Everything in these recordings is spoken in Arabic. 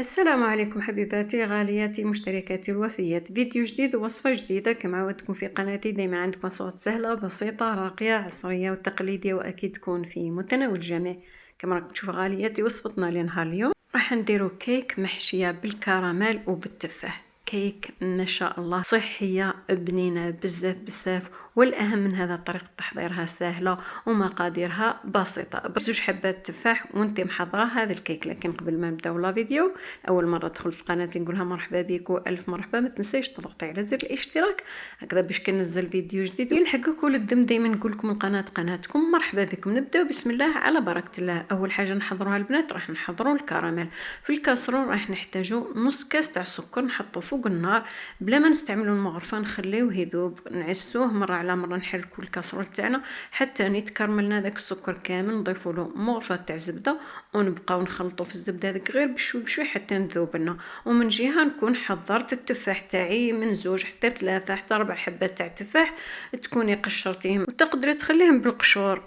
السلام عليكم حبيباتي غالياتي مشتركاتي الوفيات، فيديو جديد ووصفة جديدة كما عودتكم في قناتي. دايما عندكم وصفات سهلة بسيطة راقية عصرية وتقليدية وأكيد تكون في متناول الجميع. كما راكم تشوفوا غالياتي وصفتنا لنهار اليوم راح نديرو كيك محشية بالكراميل وبالتفاح. كيك ما شاء الله صحية بنينة بزاف بزاف، والأهم من هذا طريقة تحضيرها سهلة ومقاديرها بسيطة. بزوج حبات تفاح وانت محضرة هذا الكيك. لكن قبل ما نبداو لا فيديو، اول مره دخلت القناه نقولها مرحبا بك والف مرحبا. ما تنسيش تضغطي على زر الاشتراك هكذا باش كننزل فيديو جديد يلحقك وللدم. دائما نقول لكم القناه قناتكم. مرحبا بكم. نبداو بسم الله على بركه الله. اول حاجه نحضروها البنات راح نحضروا الكراميل. في الكاسرون راح نحتاجو نص كاس تاع السكر نحطوه فوق النار بلا ما نستعملوا المغرفه، نخليوه يذوب، نعسوه مره على مره، نحركوا الكاسرول تاعنا حتى يتكرملنا داك السكر كامل. نضيفوا له مغرفه تاع زبده ونبقاو نخلطوا في الزبده هذيك غير بشوي بشوي حتى نذوب لنا. ومن جهه نكون حضرت التفاح تاعي من 2 حتى 3 حتى 4 حبات تاع تفاح تكوني قشرتيهم وتقدري تخليهم بالقشور.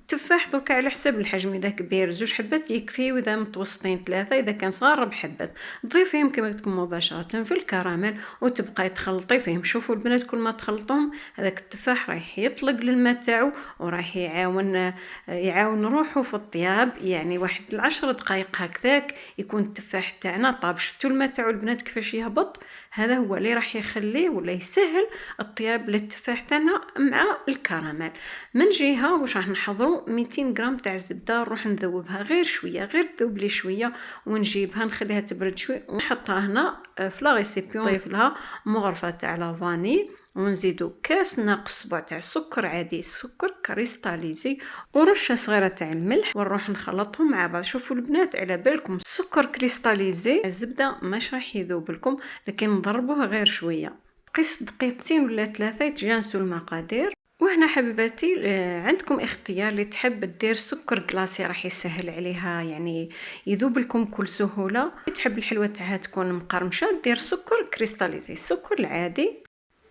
تفاح دركا على حسب الحجم، اذا كبير 2 حبات يكفي، واذا متوسطين 3، اذا كان صغار 4 حبات. تضيفيهم كما قلت لكم مباشره في الكراميل وتبقاي تخلطي فيهم. شوفوا البنات كل ما تخلطوهم هذاك التفاح رايح يطلق للماء تاعو ورايح يعاون روحه في الطياب. يعني واحد 10 دقائق هكذاك يكون التفاح تاعنا طاب. شفتوا الماء تاعو البنات كيفاش يهبط؟ هذا هو اللي راح يخليه ولا يسهل الطياب للتفاح تاعنا مع الكراميل. من جهه واش راح نحضروا 200 غرام تاع الزبده، نروح نذوبها غير شويه، غير تذوب لي شويه، ونجيبها نخليها تبرد شوي ونحطها هنا في لا ريسيبيون. نضيف لها مغرفه تاع لافاني ونزيدو كاس ناقص صبع تاع سكر عادي، سكر كريستاليزي، ورشه صغيره تاع الملح، ونروح نخلطهم مع بعض. شوفوا البنات على بالكم السكر كريستاليزي الزبده مش راح يذوب لكم، لكن نضربوه غير شويه. قيس دقيقتين ولا 3 يتجانسوا المقادير. وهنا حبيباتي عندكم اختيار اللي تحب دير سكر كلاصي راح يسهل عليها، يعني يذوب لكم بكل سهوله. تحب الحلوه تاعها تكون مقرمشه دير سكر كريستاليزي، السكر العادي.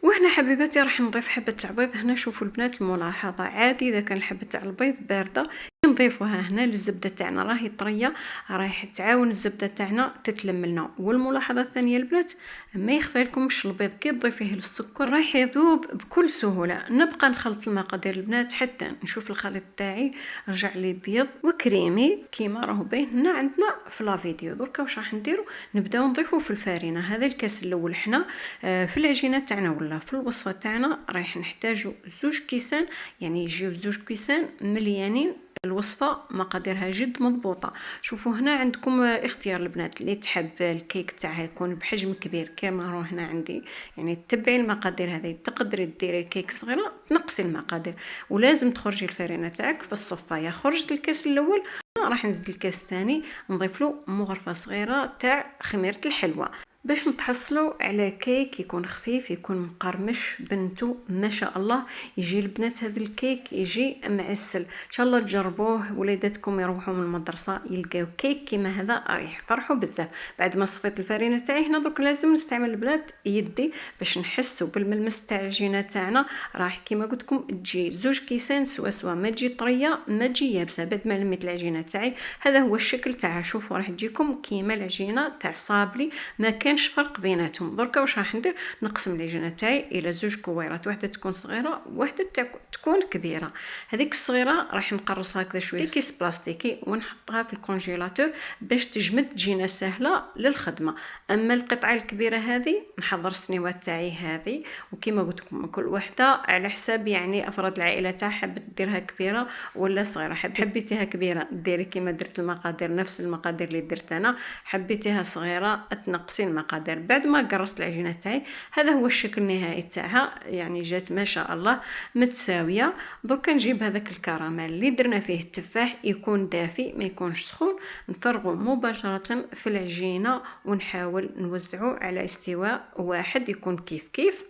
وهنا حبيباتي راح نضيف حبه البيض. هنا شوفوا البنات الملاحظه عادي اذا كان الحبه تاع البيض بارده نضيفوها هنا للزبده تاعنا راهي طريه، رايح تعاون الزبده تاعنا تتلم لنا. والملاحظه الثانيه البنات ما يخفى لكمش البيض كي تضيفيه للسكر رايح يذوب بكل سهوله. نبقى نخلط المقادير البنات حتى نشوف الخليط تاعي رجع لي بيض وكريمي كيما راهو باين هنا عندنا في لا فيديو. دركا واش راح نديرو؟ نبداو نضيفو في الفارينه. هذا الكاس الاول حنا في العجينه تاعنا ولا في الوصفه تاعنا رايح نحتاجو 2 كيسان، يعني يجيو 2 كيسان مليانين. الوصفه مقاديرها جد مضبوطه. شوفوا هنا عندكم اختيار البنات اللي تحب الكيك تاعها يكون بحجم كبير كما راهو هنا عندي، يعني تتبعي المقادير هذه. تقدري ديري كيك صغيره تنقصي المقادير، ولازم تخرجي الفرينه تاعك في الصفايه. خرجت الكاس الاول راح نزيد الكاس الثاني نضيف له مغرفه صغيره تاع خميره الحلوه باش نتحصلوا على كيك يكون خفيف يكون مقرمش بنتو ما شاء الله. يجي البنات هذا الكيك يجي معسل. ان شاء الله تجربوه وليداتكم يروحوا من المدرسه يلقاو كيك كيما هذا رايح يفرحوا بزاف. بعد ما صفيت الفرينه تاعي هنا درك لازم نستعمل البنات يدي باش نحسوا بالملمس تاع العجينه تاعنا. راح كيما قلت لكم تجي 2 كيسان سوا ما تجي طريه ما تجي يابسه. بعد ما لميت العجينه تاعي هذا هو الشكل تاعها. شوفوا راح تجيكم كيما العجينه تاع صابلي، ما كانش فرق بيناتهم. دركا واش راح ندير؟ نقسم العجينه تاعي الى 2 كويرات، واحده تكون صغيره وواحده تكون كبيره. هذيك الصغيره راح نقرصها هكذا شويه في كيس بلاستيكي ونحطها في الكونجيلاتور باش تجمد تجينا سهله للخدمه. اما القطعه الكبيره هذه نحضر السنيوات تاعي هذه، وكما قلت لكم كل وحده على حساب يعني افراد العائله تاعها حبت ديرها كبيره ولا صغيره. حبيتيها كبيره ديري كما درت المقادير نفس المقادير اللي درت انا. حبيتيها صغيره تنقصي المقادير. بعد ما قرصت العجينه تاعي هذا هو الشكل النهائي تاعها، يعني جات ما شاء الله متساويه. درك نجيب هذاك الكراميل اللي درنا فيه التفاح يكون دافي ما يكونش سخون، نفرغه مباشره في العجينه ونحاول نوزعه على استواء واحد يكون كيف كيف.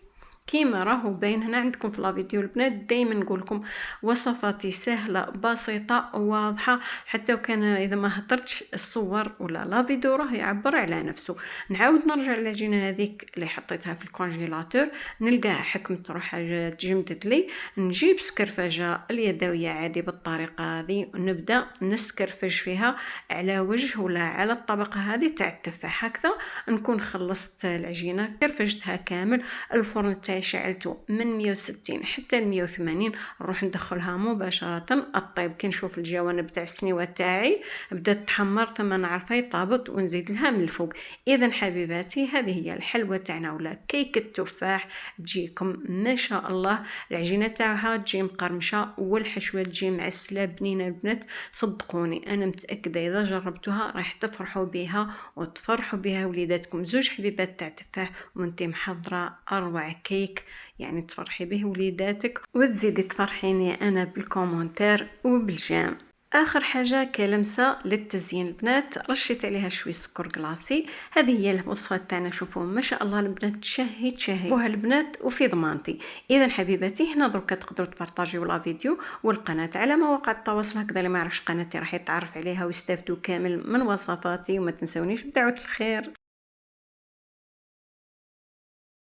كيما راهو باين هنا عندكم في لا فيديو البنات، دائما نقول لكم وصفاتي سهله بسيطه واضحه، حتى وكان اذا ما هضرتش الصور ولا لا فيديو راه يعبر على نفسه. نعاود نرجع للعجينه هذيك اللي حطيتها في الكونجيلاتور، نلقاها حكمت روحها تجمدت لي، نجيب سكرفجه اليدويه عادي بالطريقه هذه، ونبدا نسكرفج فيها على وجه ولا على الطبقه هذه تاع التفاح. هكذا نكون خلصت العجينه، كرفجتها كامل. الفرن تاعي شعلته من 160 حتى 180، نروح ندخلها مباشره الطيب. كي نشوف الجوانب تاع السنيوه تاعي بدات تحمر ثم نعرفها طابت، ونزيد لها من الفوق. اذا حبيباتي هذه هي الحلوه تاعنا ولا كيك التفاح، تجيكم ما شاء الله. العجينه تاعها تجي مقرمشه والحشوه تجي معسله بنينه. البنات صدقوني انا متاكده اذا جربتوها راح تفرحوا بها وتفرحوا بها وليداتكم. زوج حبيبات تاع تفاح وانتي محضره اروع كيك، يعني تفرحي به وليداتك وتزيدي تفرحيني انا بالكومنتير وبالجام. اخر حاجه كلمسه للتزيين البنات، رشيت عليها شوي سكر كلاصي. هذه هي الوصفه تاعنا. شوفوا ما شاء الله البنات تشهي بوها البنات وفي ضمانتي. اذا حبيباتي هنا درك تقدروا تبارطاجيو لا فيديو والقناه على مواقع التواصل، هكذا اللي ما يعرفش قناتي راح يتعرف عليها ويستافدوا كامل من وصفاتي. وما تنسونيش بدعوه الخير.